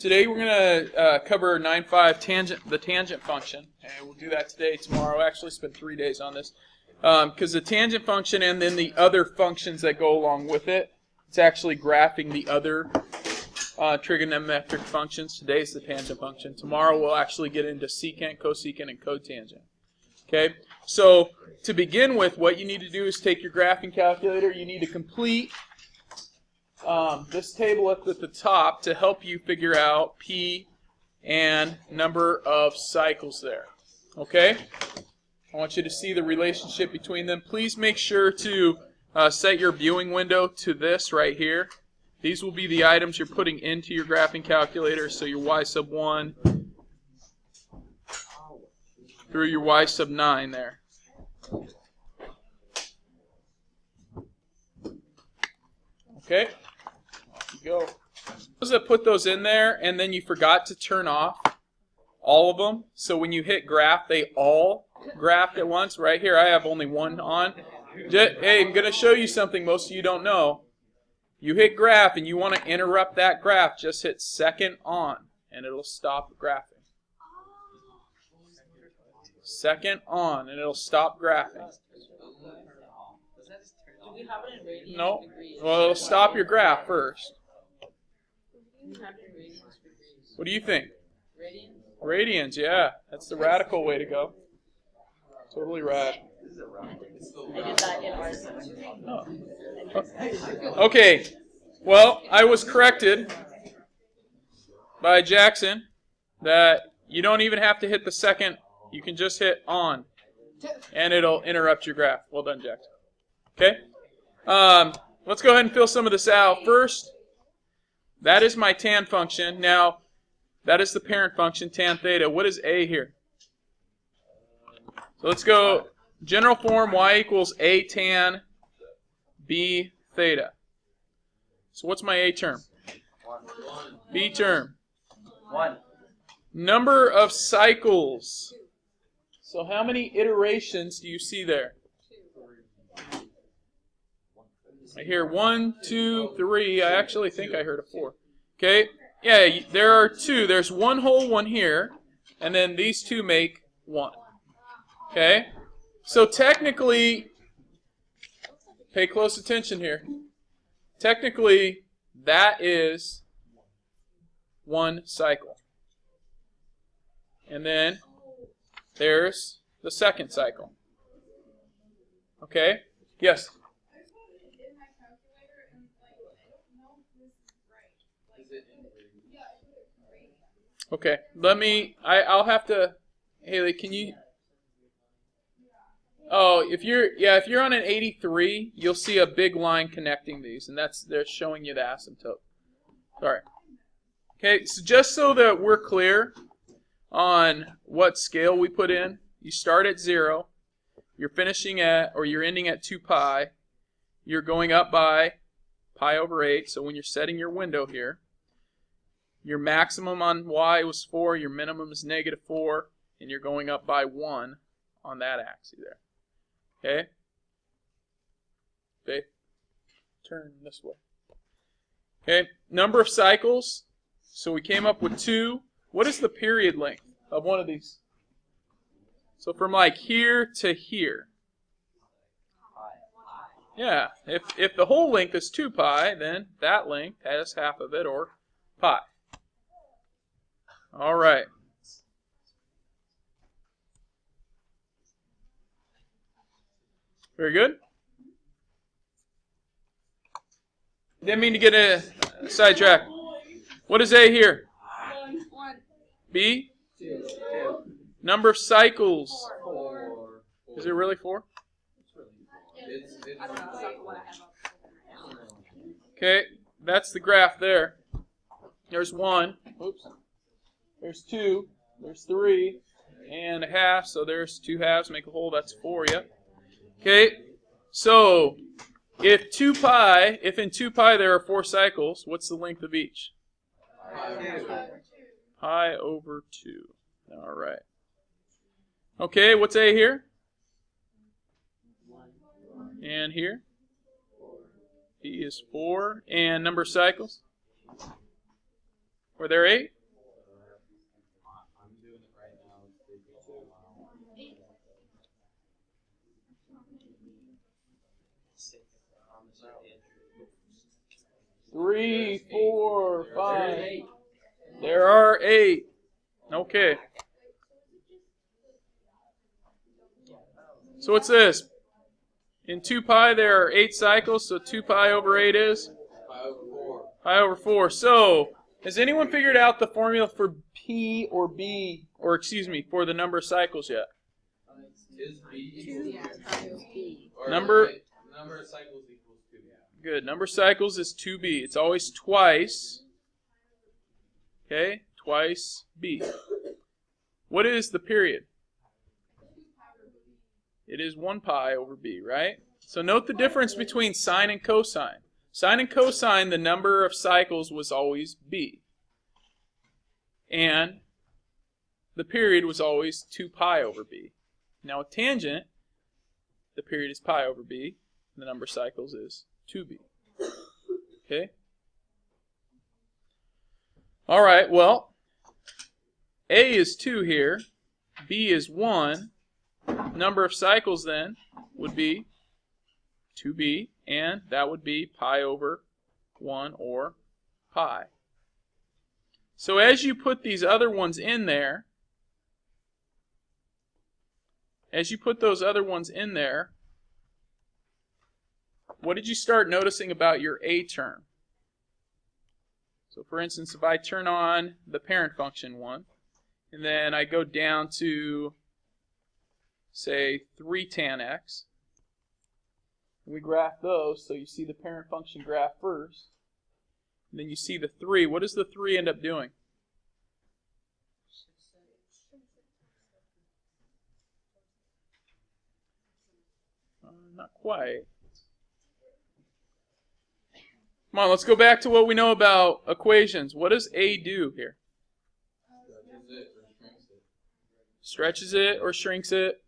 Today we're going to cover 9.5 the tangent function, and we'll do that today, tomorrow. Actually, spend 3 days on this because the tangent function and then the other functions that go along with it. It's actually graphing the other trigonometric functions. Today is the tangent function. Tomorrow we'll actually get into secant, cosecant, and cotangent. Okay, so to begin with, what you need to do is take your graphing calculator. You need to complete this table up at the top to help you figure out P and number of cycles there. Okay? I want you to see the relationship between them. Please make sure to set your viewing window to this right here. These will be the items you're putting into your graphing calculator. So your y sub 1 through your y sub 9 there. Okay? Go. Those that put those in there and then you forgot to turn off all of them. So when you hit graph, they all graphed at once. Right here, I have only one on. Hey, I'm going to show you something most of you don't know. You hit graph and you want to interrupt that graph, just hit second on and it'll stop graphing. Second on and it'll stop graphing. Do we have it in radians? No. Well, it'll stop your graph first. What do you think? Radians? Radians, yeah. That's the radical way to go. Totally rad. I did that in our Okay. Well, I was corrected by Jackson that you don't even have to hit the second. You can just hit on, and it'll interrupt your graph. Well done, Jackson. Okay. Let's go ahead and fill some of this out. First, that is my tan function. Now, that is the parent function, tan theta. What is A here? So let's go general form, y equals A tan B theta. So what's my A term? 1. B term. 1. Number of cycles. So how many iterations do you see there? I hear 1, 2, 3. I actually think I heard a 4. Okay? Yeah, there are 2. There's one whole one here, and then these 2 make 1. Okay? So technically, pay close attention here. Technically, that is 1 cycle. And then there's the second cycle. Okay? Yes? Okay, I'll have to, Haley, can you, if you're on an 83, you'll see a big line connecting these, and they're showing you the asymptote. Sorry. Okay, so just so that we're clear on what scale we put in, you start at 0, you're you're ending at 2 pi, you're going up by pi over 8, so when you're setting your window here, your maximum on y was 4, your minimum is negative 4, and you're going up by 1 on that axis there. Okay? Okay? Turn this way. Okay? Number of cycles. So we came up with 2. What is the period length of one of these? So from like here to here. Yeah. If the whole length is 2 pi, then that length has half of it, or pi. All right. Very good. Didn't mean to get a sidetrack. What is A here? 1. B? 2. Number of cycles. 4. Is it really 4? I don't know. That's not the one I have up. Okay, that's the graph there. There's 1. Oops. There's 2. There's 3. And a half. So there's 2 halves. Make a whole. That's 4. Yep. Okay. So if in 2 pi there are 4 cycles, what's the length of each? Pi over 2. All right. Okay. What's A here? And here? B is 4. And number of cycles? Were there 8? I'm doing it right now. It's taking a little while. 3, 4, 5. There are 8. Okay. So what's this? In 2 pi there are 8 cycles, so 2 pi over 8 is? Pi over 4. Pi over 4. So, has anyone figured out the formula for P or B, or excuse me, for the number of cycles yet? Is B equal to B? Number of cycles equals 2. Good. Number of cycles is 2b. It's always twice. Okay? Twice b. What is the period? It is 1 pi over b, right? So note the difference between sine and cosine. Sine and cosine, the number of cycles was always b. And the period was always 2 pi over b. Now with tangent, the period is pi over b. And the number of cycles is 2b. Okay? All right, well, A is 2 here. B is 1. Number of cycles then would be 2b, and that would be pi over 1 or pi. So as you put these other ones in there, what did you start noticing about your A term? So for instance, if I turn on the parent function 1, and then I go down to, say, 3 tan x, we graph those, so you see the parent function graph first, and then you see the 3. What does the 3 end up doing? Not quite. Come on, let's go back to what we know about equations. What does A do here? Stretches it or shrinks it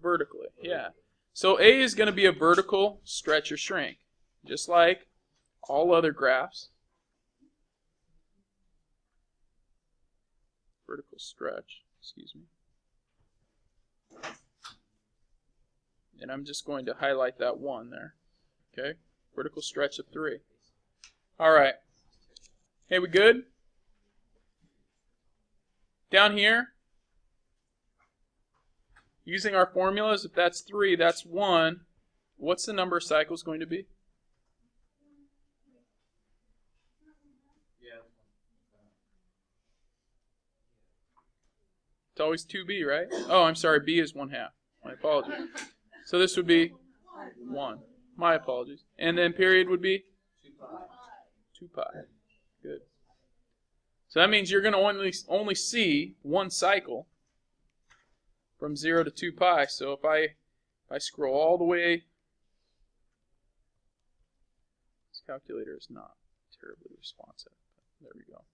vertically. Yeah. So A is going to be a vertical stretch or shrink, just like all other graphs. Vertical stretch, excuse me. And I'm just going to highlight that 1 there. Okay? Vertical stretch of 3. All right. Okay, we good? Down here, using our formulas, if that's 3, that's 1. What's the number of cycles going to be? Yeah. It's always 2b, right? Oh, I'm sorry, b is 1/2. My apologies. So this would be 1. My apologies. And then period would be? 2 pi. Good. So that means you're going to only see 1 cycle from 0 to 2 pi. So if I scroll all the way, this calculator is not terribly responsive. There we go.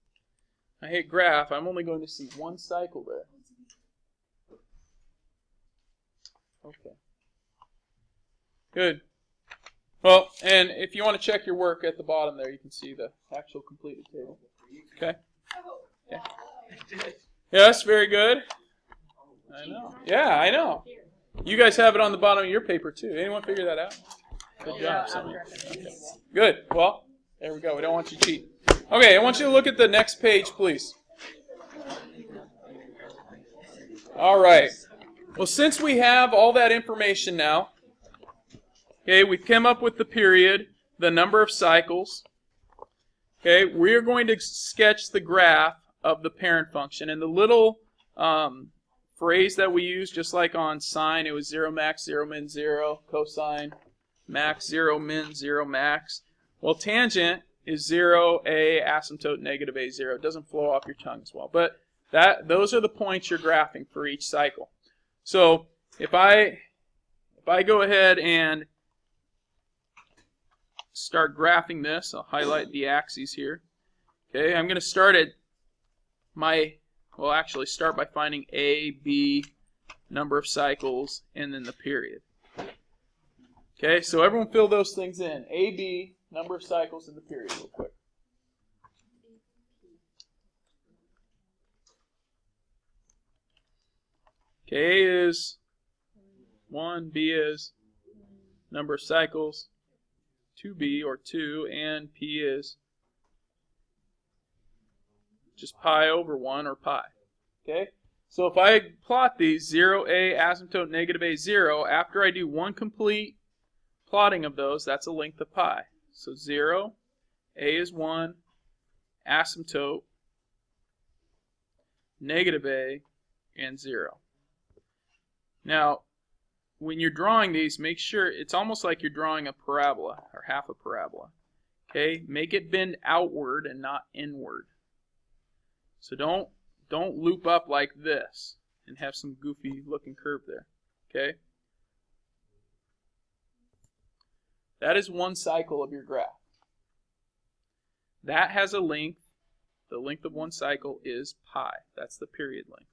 I hit graph. I'm only going to see 1 cycle there. Okay. Good. Well, and if you want to check your work at the bottom there, you can see the actual completed table. Okay? Yes, very good. I know. Yeah, I know. You guys have it on the bottom of your paper, too. Anyone figure that out? Good job. Okay. Good. Well, there we go. We don't want you to cheat. Okay, I want you to look at the next page, please. All right. Well, since we have all that information now, okay, we've come up with the period, the number of cycles. Okay, we're going to sketch the graph of the parent function. And the little phrase that we use, just like on sine, it was 0 max, 0 min, 0. Cosine, max, 0 min, 0 max. Well, tangent is 0, a, asymptote, negative a, 0. It doesn't flow off your tongue as well. But those are the points you're graphing for each cycle. So if I go ahead and start graphing this, I'll highlight the axes here. Okay, I'm going to start at start by finding A, B, number of cycles, and then the period. Okay, so everyone fill those things in. A, B, number of cycles, and the period real quick. A is 1, B is number of cycles, 2B or 2, and P is just pi over 1 or pi. Okay? So if I plot these, 0A, asymptote, negative A, 0, after I do one complete plotting of those, that's a length of pi. So 0, A is 1, asymptote, negative A, and 0. Now, when you're drawing these, make sure it's almost like you're drawing a parabola, or half a parabola. Okay? Make it bend outward and not inward. So don't loop up like this and have some goofy looking curve there. Okay? That is one cycle of your graph. That has a length. The length of one cycle is pi. That's the period length.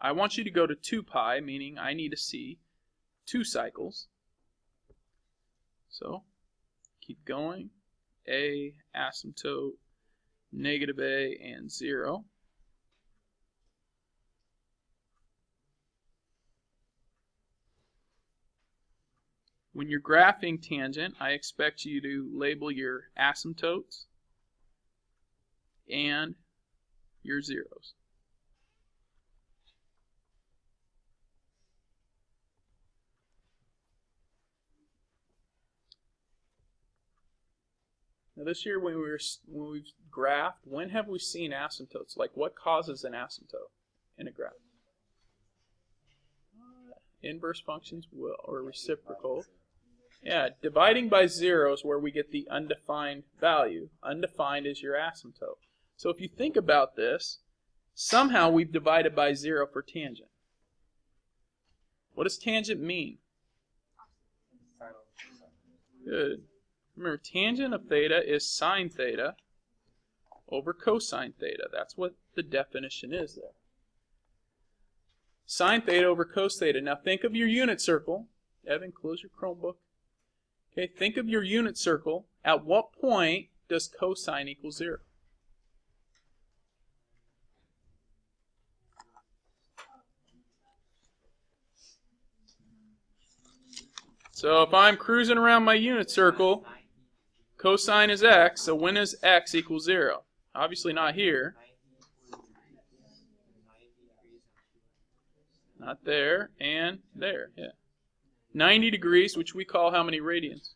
I want you to go to 2 pi, meaning I need to see 2 cycles. So, keep going. A, asymptote, negative A, and 0. When you're graphing tangent, I expect you to label your asymptotes and your zeros. Now this year when we've graphed, when have we seen asymptotes? Like what causes an asymptote in a graph? Inverse functions will, or reciprocal. Yeah, dividing by 0 is where we get the undefined value. Undefined is your asymptote. So if you think about this, somehow we've divided by 0 for tangent. What does tangent mean? Good. Remember, tangent of theta is sine theta over cosine theta. That's what the definition is there. Sine theta over cos theta. Now think of your unit circle. Evan, close your Chromebook. Okay, think of your unit circle. At what point does cosine equal 0? So if I'm cruising around my unit circle, cosine is x, so when is x equal 0? Obviously not here. Not there, and there, yeah. 90 degrees, which we call how many radians?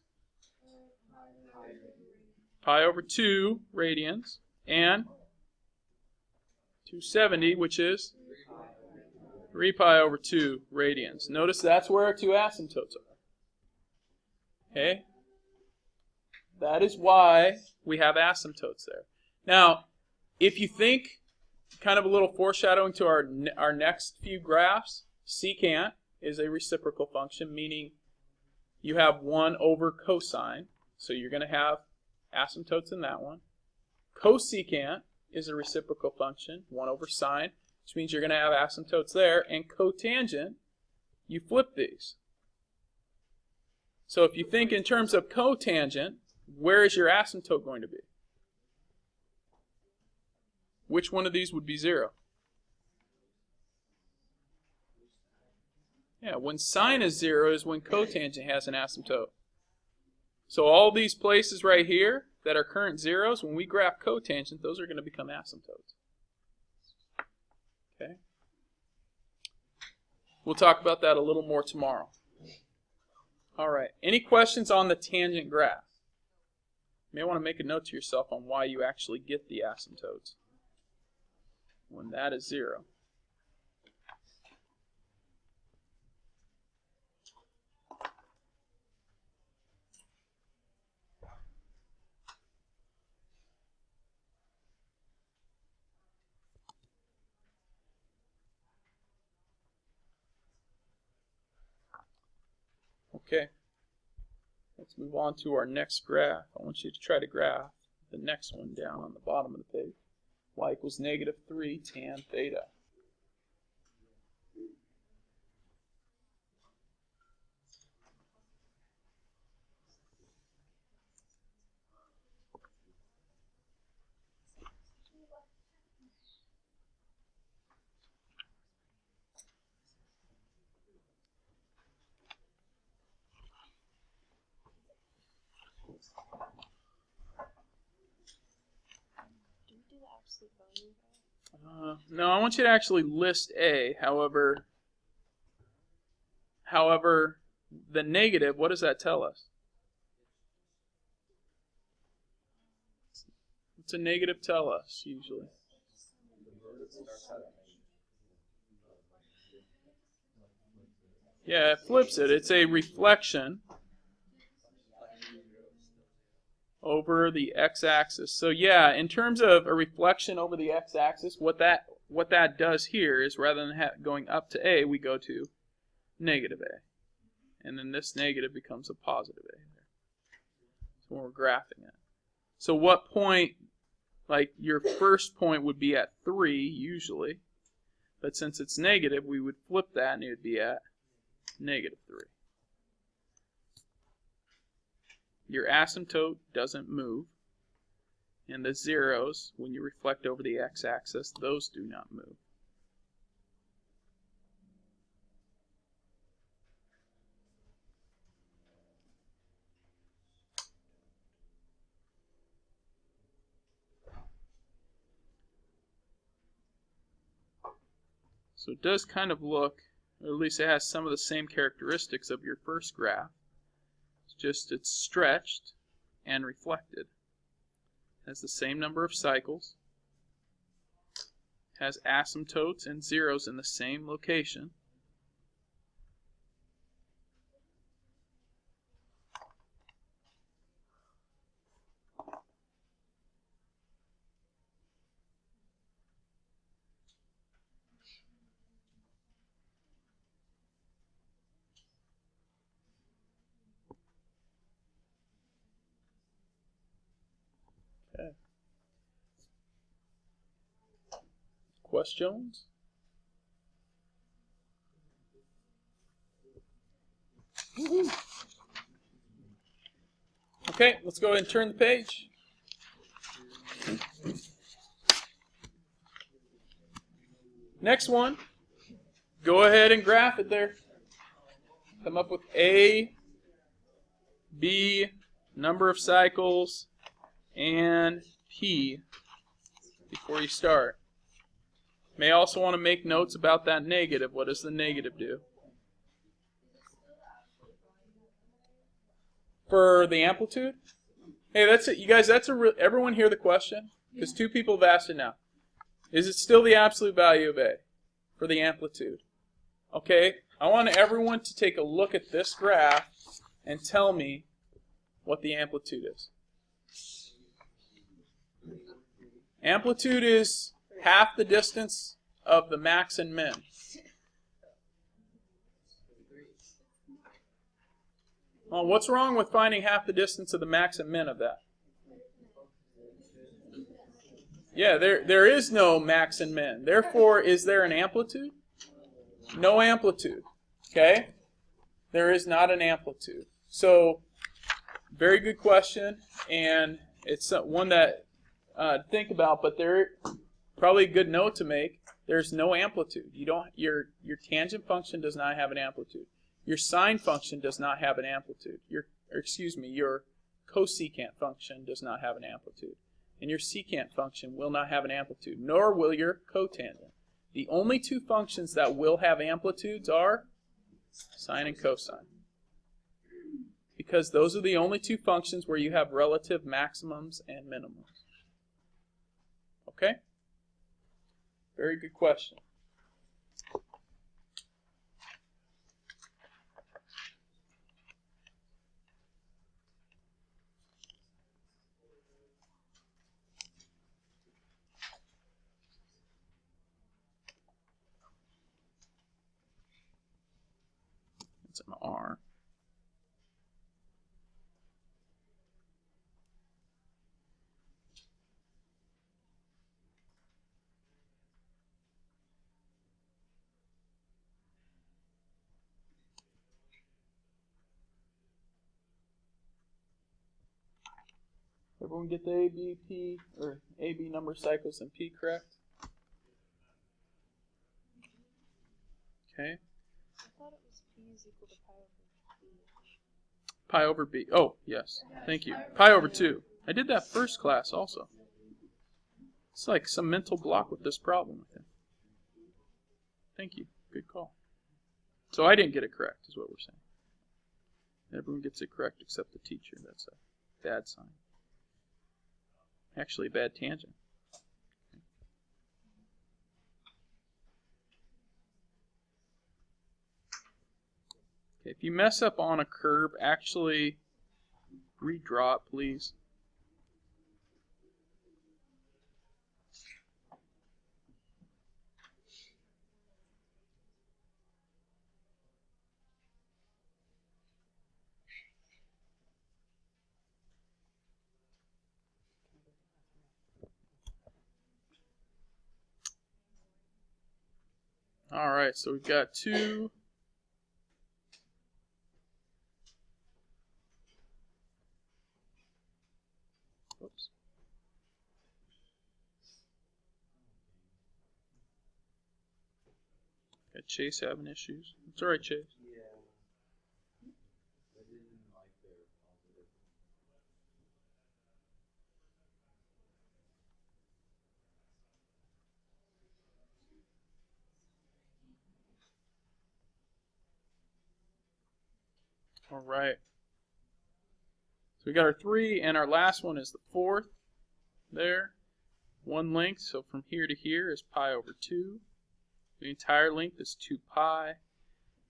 Pi over 2 radians, and 270, which is 3 pi over 2 radians. Notice that's where our 2 asymptotes are. Okay? That is why we have asymptotes there. Now, if you think, kind of a little foreshadowing to our next few graphs, secant is a reciprocal function, meaning you have 1 over cosine, so you're going to have asymptotes in that one. Cosecant is a reciprocal function, 1 over sine, which means you're going to have asymptotes there. And cotangent, you flip these. So if you think in terms of cotangent, where is your asymptote going to be? Which one of these would be 0? Yeah, when sine is 0 is when cotangent has an asymptote. So all these places right here that are current zeros, when we graph cotangent, those are going to become asymptotes. Okay? We'll talk about that a little more tomorrow. All right. Any questions on the tangent graph? You may want to make a note to yourself on why you actually get the asymptotes when that is 0. Okay, let's move on to our next graph. I want you to try to graph the next one down on the bottom of the page. Y equals negative 3 tan theta. absolute value? No, I want you to actually list A. However, the negative, what does that tell us? What's a negative tell us, usually? Yeah, it flips it. It's a reflection over the x-axis. So yeah, in terms of a reflection over the x-axis, what that does here is rather than going up to A, we go to negative A. And then this negative becomes a positive A. So when we're graphing it. So what point, like your first point would be at 3 usually, but since it's negative, we would flip that and it would be at negative 3. Your asymptote doesn't move, and the zeros, when you reflect over the x-axis, those do not move. So it does kind of look, or at least it has some of the same characteristics of your first graph. It's just it's stretched and reflected. It has the same number of cycles. Has asymptotes and zeros in the same location. Okay. Questions? Okay, let's go ahead and turn the page. Next one, go ahead and graph it there. Come up with A, B, number of cycles, and P before you start. May also want to make notes about that negative. What does the negative do? For the amplitude? Hey, that's it. You guys, everyone hear the question? Because 2 people have asked it now. Is it still the absolute value of A for the amplitude? Okay, I want everyone to take a look at this graph and tell me what the amplitude is. Amplitude is half the distance of the max and min. Well, what's wrong with finding half the distance of the max and min of that? Yeah, there is no max and min. Therefore, is there an amplitude? No amplitude. Okay? There is not an amplitude. So, very good question, and it's one that think about, but there probably a good note to make. There's no amplitude. Your tangent function does not have an amplitude. Your sine function does not have an amplitude. Your cosecant function does not have an amplitude. And your secant function will not have an amplitude, nor will your cotangent. The only 2 functions that will have amplitudes are sine and cosine. Because those are the only 2 functions where you have relative maximums and minimums. Okay? Very good question. It's an R. Everyone get the AB number cycles and P correct? Okay. I thought it was P is equal to pi over B. Pi over B. Oh, yes. Thank you. Pi over 2. I did that first class also. It's like some mental block with this problem with him. Thank you. Good call. So I didn't get it correct, is what we're saying. Everyone gets it correct except the teacher. That's a bad sign. Actually, a bad tangent. Okay, if you mess up on a curve, actually redraw it, please. All right, so we've got two. Oops. Got Chase having issues. It's all right, Chase. Yeah. I didn't like their positive. All right. So we got our 3, and our last one is the 4th. There. One length, so from here to here is pi over 2. The entire length is 2 pi.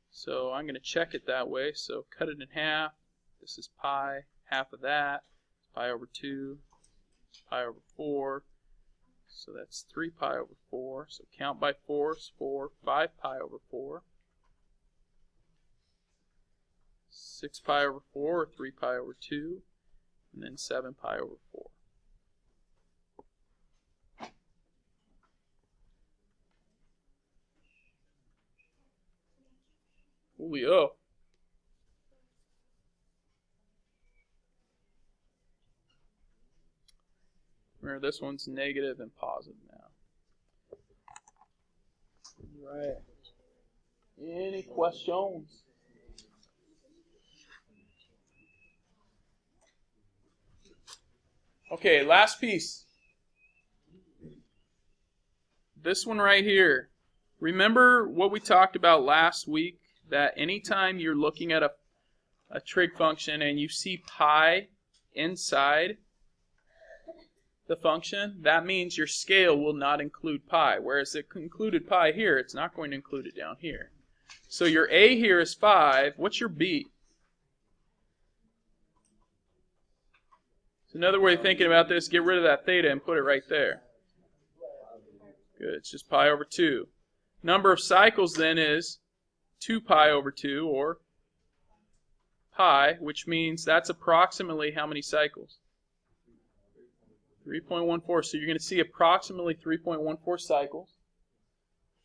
So I'm going to check it that way. So cut it in half. This is pi. Half of that is pi over 2. Pi over 4. So that's 3 pi over 4. So count by 4s, 4. 5 pi over 4. 6 pi over 4, or 3 pi over 2. And then 7 pi over 4. Coolio. Remember, this one's negative and positive now. All right. Any questions? Okay, last piece. This one right here. Remember what we talked about last week? That anytime you're looking at a trig function and you see pi inside the function, that means your scale will not include pi. Whereas it included pi here, it's not going to include it down here. So your a here is 5. What's your b? So another way of thinking about this, get rid of that theta and put it right there. Good, it's just pi over 2. Number of cycles then is 2 pi over 2, or pi, which means that's approximately how many cycles? 3.14. So you're going to see approximately 3.14 cycles.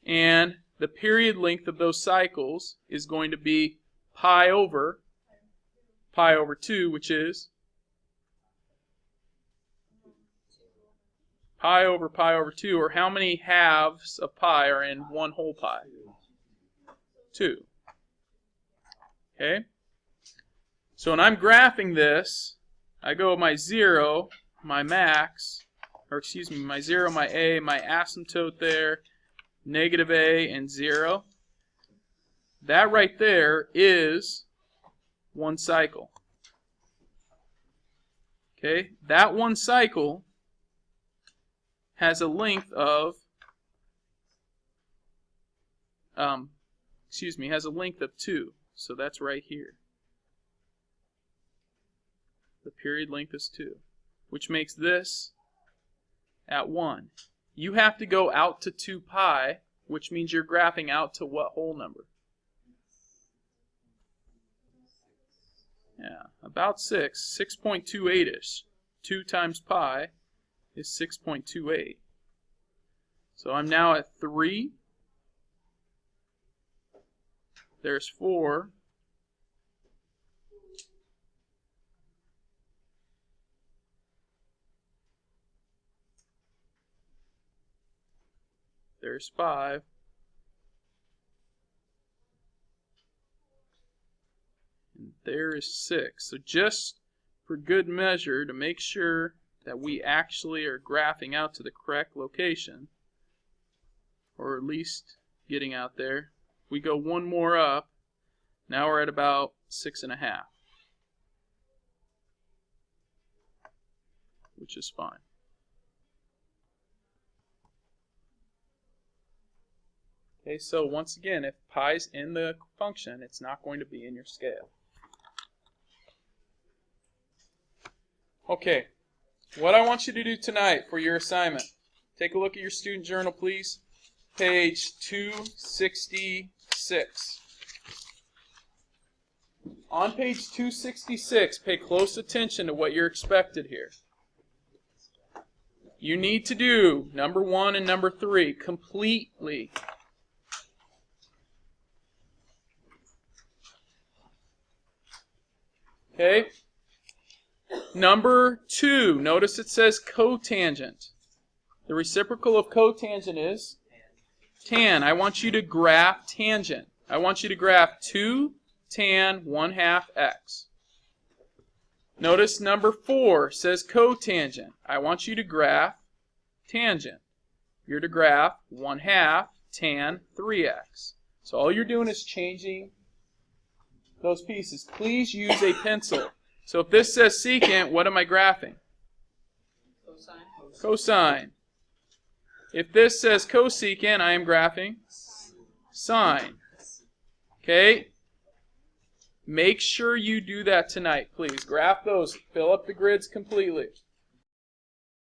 And the period length of those cycles is going to be pi over 2, which is pi over 2, or how many halves of pi are in one whole pi? 2. Okay? So when I'm graphing this, I go my 0, my max, or excuse me, my 0, my a, my asymptote there, negative a, and 0. That right there is one cycle. Okay? That one cycle has a length of, has a length of 2. So that's right here. The period length is 2, which makes this at 1. You have to go out to 2 pi, which means you're graphing out to what whole number? Yeah, about 6, 6.28ish. 2 times pi is 6.28. So I'm now at 3. There's 4. There's 5. And there is 6. So just for good measure, to make sure that we actually are graphing out to the correct location, or at least getting out there. We go one more up. Now we're at about 6.5, which is fine. Okay, so once again, if pi's in the function, it's not going to be in your scale. Okay, what I want you to do tonight for your assignment, take a look at your student journal, please. Page 266. On page 266, pay close attention to what you're expected here. You need to do number 1 and number 3 completely. Okay? Number 2, notice it says cotangent. The reciprocal of cotangent is tan. I want you to graph tangent. I want you to graph 2 tan 1/2 x. Notice number 4 says cotangent. I want you to graph tangent. You're to graph 1/2 tan 3x. So all you're doing is changing those pieces. Please use a pencil. So if this says secant, what am I graphing? Cosine. Cosine. If this says cosecant, I am graphing sine. Okay? Make sure you do that tonight, please. Graph those. Fill up the grids completely.